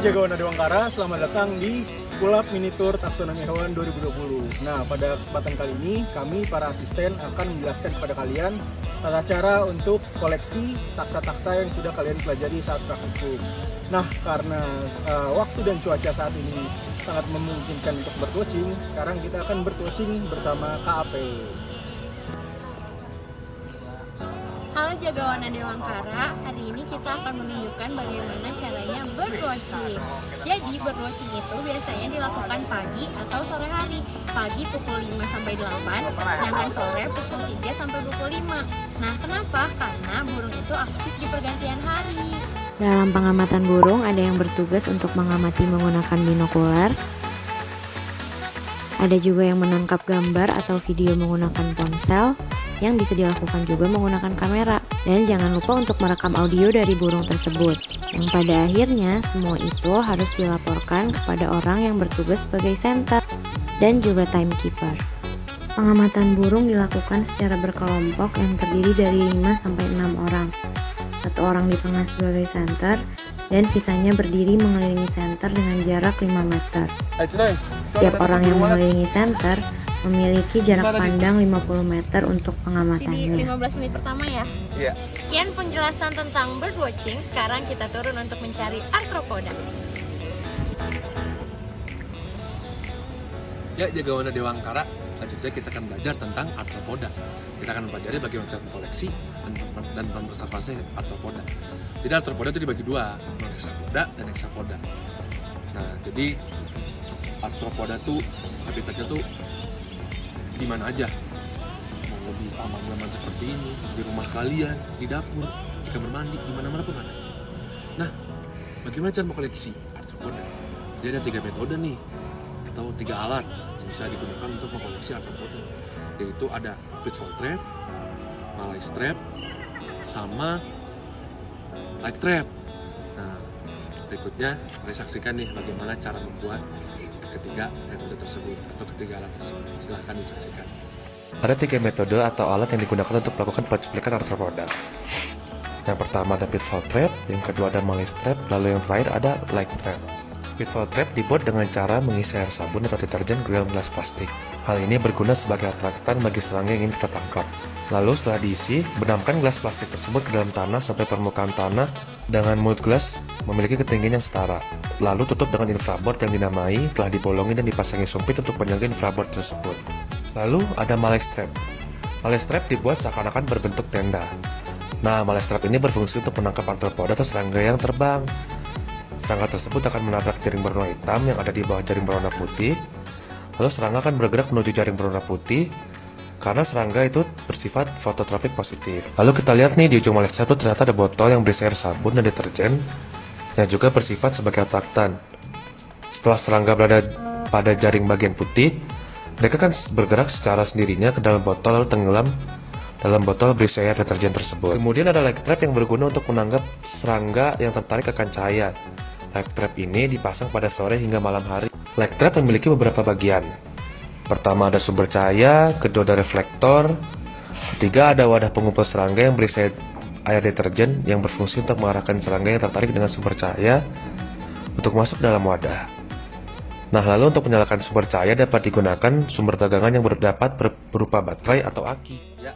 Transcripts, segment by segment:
Jagawan Dewangkara, selamat datang di Kulap Mini Tour Taksonomi Hewan 2020. Nah, pada kesempatan kali ini, kami para asisten akan menjelaskan kepada kalian tata cara untuk koleksi taksa-taksa yang sudah kalian pelajari saat praktikum. Nah, karena waktu dan cuaca saat ini sangat memungkinkan untuk bercoaching, sekarang kita akan bercoaching bersama KAP. Halo Jagawana Dewangkara, hari ini kita akan menunjukkan bagaimana caranya birdwatching. Jadi birdwatching itu biasanya dilakukan pagi atau sore hari. Pagi pukul 5 sampai 8, sedangkan sore pukul 3 sampai pukul 5. Nah, kenapa? Karena burung itu aktif di pergantian hari. Dalam pengamatan burung ada yang bertugas untuk mengamati menggunakan binokular. Ada juga yang menangkap gambar atau video menggunakan ponsel, yang bisa dilakukan juga menggunakan kamera. Dan jangan lupa untuk merekam audio dari burung tersebut, yang pada akhirnya semua itu harus dilaporkan kepada orang yang bertugas sebagai center dan juga timekeeper. Pengamatan burung dilakukan secara berkelompok yang terdiri dari 5-6 orang. Satu orang di tengah sebagai center dan sisanya berdiri mengelilingi center dengan jarak 5 meter. Setiap orang yang mengelilingi center memiliki jarak pandang 50 meter untuk pengamatannya. 15 menit pertama ya? Iya. Sekian penjelasan tentang birdwatching. Sekarang kita turun untuk mencari arthropoda. Ya, Jagawana Dewangkara, selanjutnya kita akan belajar tentang arthropoda. Kita akan pelajari bagaimana cara mengkoleksi dan mengonservasi arthropoda. Jadi arthropoda itu dibagi dua, non-hexapoda dan hexapoda. Nah, jadi arthropoda tuh habitatnya tuh di mana aja, mau di taman-taman seperti ini, di rumah kalian, di dapur, di kamar mandi, di mana-mana pun ada. Nah, bagaimana cara mengkoleksi arthropoda? Jadi ada 3 metode nih, atau 3 alat yang bisa digunakan untuk mengkoleksi arthropoda, yaitu ada pitfall trap, malaise trap, sama light trap. Nah, berikutnya mari saksikan nih bagaimana cara membuat ketiga metode tersebut atau ketiga alat tersebut. Silahkan disaksikan. Ada 3 metode atau alat yang digunakan untuk melakukan penculikan arthropoda. Yang pertama ada pitfall trap, yang kedua ada malaise trap, lalu yang terakhir ada light trap. Pitfall trap dibuat dengan cara mengisi air sabun atau deterjen ke dalam gelas plastik. Hal ini berguna sebagai atraktan bagi serangga yang ingin kita tangkap. Lalu setelah diisi, benamkan gelas plastik tersebut ke dalam tanah sampai permukaan tanah dengan mulut gelas memiliki ketinggian yang setara. Lalu tutup dengan infraboard yang dinamai, telah dibolongi dan dipasangi sumpit untuk menyangga infraboard tersebut. Lalu ada malaise trap. Malaise trap dibuat seakan-akan berbentuk tenda. Nah, malaise trap ini berfungsi untuk menangkap arthropoda atau serangga yang terbang. Serangga tersebut akan menabrak jaring berwarna hitam yang ada di bawah jaring berwarna putih. Lalu serangga akan bergerak menuju jaring berwarna putih, karena serangga itu bersifat fototropik positif. Lalu kita lihat nih di ujung malaise trap itu ternyata ada botol yang berisi air sabun dan deterjen yang juga bersifat sebagai atraktan. Setelah serangga berada pada jaring bagian putih, mereka akan bergerak secara sendirinya ke dalam botol lalu tenggelam dalam botol berisi air deterjen tersebut. Kemudian ada light trap yang berguna untuk menangkap serangga yang tertarik akan cahaya. Light trap ini dipasang pada sore hingga malam hari. Light trap memiliki beberapa bagian. Pertama ada sumber cahaya, kedua ada reflektor, ketiga ada wadah pengumpul serangga yang berisi air deterjen yang berfungsi untuk mengarahkan serangga yang tertarik dengan sumber cahaya untuk masuk dalam wadah. Nah, lalu untuk menyalakan sumber cahaya dapat digunakan sumber tegangan yang berupa baterai atau aki. Ya,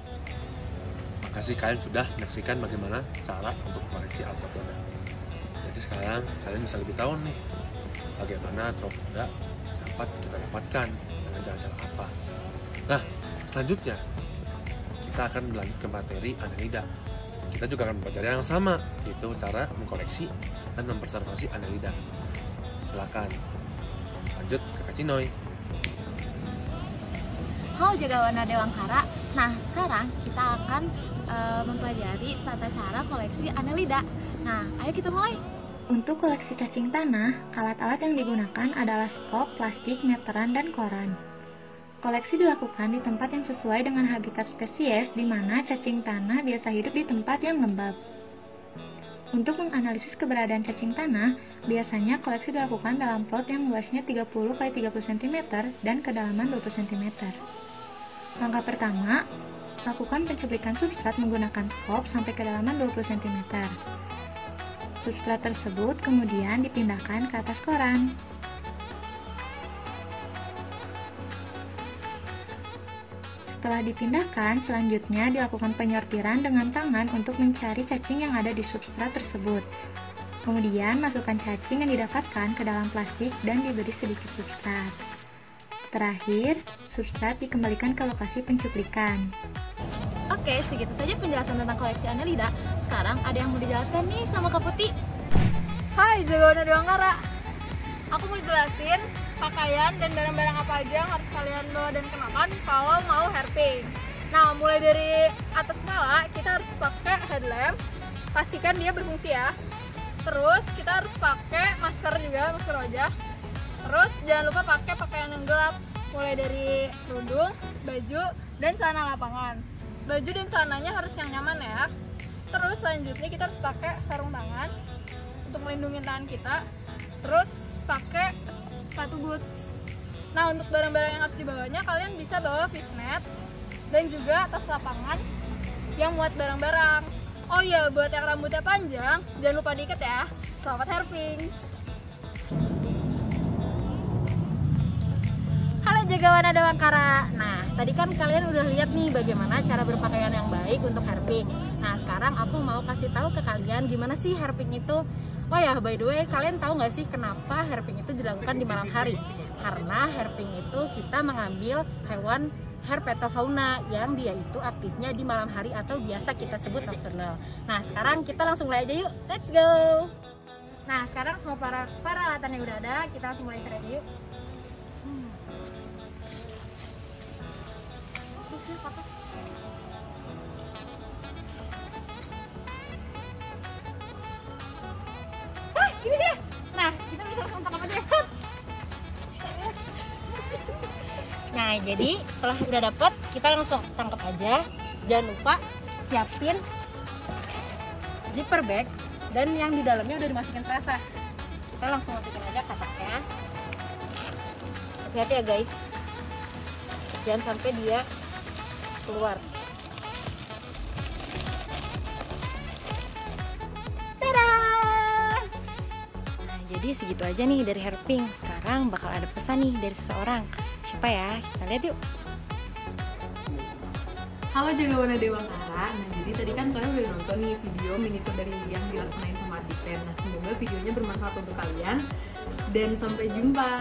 makasih kalian sudah menyaksikan bagaimana cara untuk mengoleksi arthropoda. Jadi sekarang kalian bisa lebih tahu nih bagaimana arthropoda dapat kita dapatkan dengan cara-cara apa. Nah, selanjutnya kita akan berlanjut ke materi Annelida. Kita juga akan belajar yang sama, yaitu cara mengkoleksi dan mempreservasi Annelida. Silakan lanjut ke Kak Cinoy. Halo Jagawana Dewangkara. Nah, sekarang kita akan mempelajari tata cara koleksi Annelida. Nah, ayo kita mulai. Untuk koleksi cacing tanah, alat-alat yang digunakan adalah skop, plastik, meteran, dan koran. Koleksi dilakukan di tempat yang sesuai dengan habitat spesies, di mana cacing tanah biasa hidup di tempat yang lembab. Untuk menganalisis keberadaan cacing tanah, biasanya koleksi dilakukan dalam plot yang luasnya 30 x 30 cm dan kedalaman 20 cm. Langkah pertama, lakukan pencuplikan substrat menggunakan skop sampai kedalaman 20 cm. Substrat tersebut kemudian dipindahkan ke atas koran. Setelah dipindahkan, selanjutnya dilakukan penyortiran dengan tangan untuk mencari cacing yang ada di substrat tersebut. Kemudian, masukkan cacing yang didapatkan ke dalam plastik dan diberi sedikit substrat. Terakhir, substrat dikembalikan ke lokasi pencuplikan. Oke, segitu saja penjelasan tentang koleksi Annelida. Sekarang ada yang mau dijelaskan nih sama Kak Putih. Hai, Jagawan Adewangkara. Aku mau jelasin pakaian dan barang-barang apa aja yang harus kalian bawa dan kenakan kalau mau hairpin. Nah, mulai dari atas kepala, kita harus pakai headlamp. Pastikan dia berfungsi ya. Terus kita harus pakai masker juga, masker wajah. Terus jangan lupa pakai pakaian yang gelap, mulai dari kerudung, baju, dan celana lapangan. Baju dan celananya harus yang nyaman ya. Terus selanjutnya kita harus pakai sarung tangan untuk melindungi tangan kita. Terus pakai sepatu boots. Nah, untuk barang-barang yang harus dibawanya, kalian bisa bawa fishnet dan juga tas lapangan yang muat barang-barang. Oh iya, buat yang rambutnya panjang, jangan lupa diikat ya. Selamat hairpin. Halo Jagawan Adewangkara. Nah, tadi kan kalian udah lihat nih bagaimana cara berpakaian yang baik untuk hairpin. Nah, sekarang aku mau kasih tahu ke kalian gimana sih hairpin itu. Oh ya, by the way, kalian tahu nggak sih kenapa hairpin itu dilakukan di malam hari? Karena hairpin itu kita mengambil hewan herpetofauna yang dia itu aktifnya di malam hari atau biasa kita sebut nocturnal. Nah, sekarang kita langsung mulai aja yuk. Let's go. Nah, sekarang semua peralatan yang udah ada, kita langsung mulai cari yuk. Ini dia. Nah, kita bisa langsung tangkap aja. Nah, jadi setelah udah dapet, kita langsung tangkap aja. Jangan lupa siapin zipper bag dan yang di dalamnya udah dimasukin fresa. Kita langsung masukin aja kataknya. Hati-hati ya guys, jangan sampai dia keluar. Jadi segitu aja nih dari hairpin. Sekarang bakal ada pesan nih dari seseorang. Siapa ya? Kita lihat yuk. Halo Jagawan Adewangkara. Nah, jadi tadi kan kalian udah nonton nih video miniatur dari yang dilaksanain sama asisten. Nah, semoga videonya bermanfaat untuk kalian dan sampai jumpa.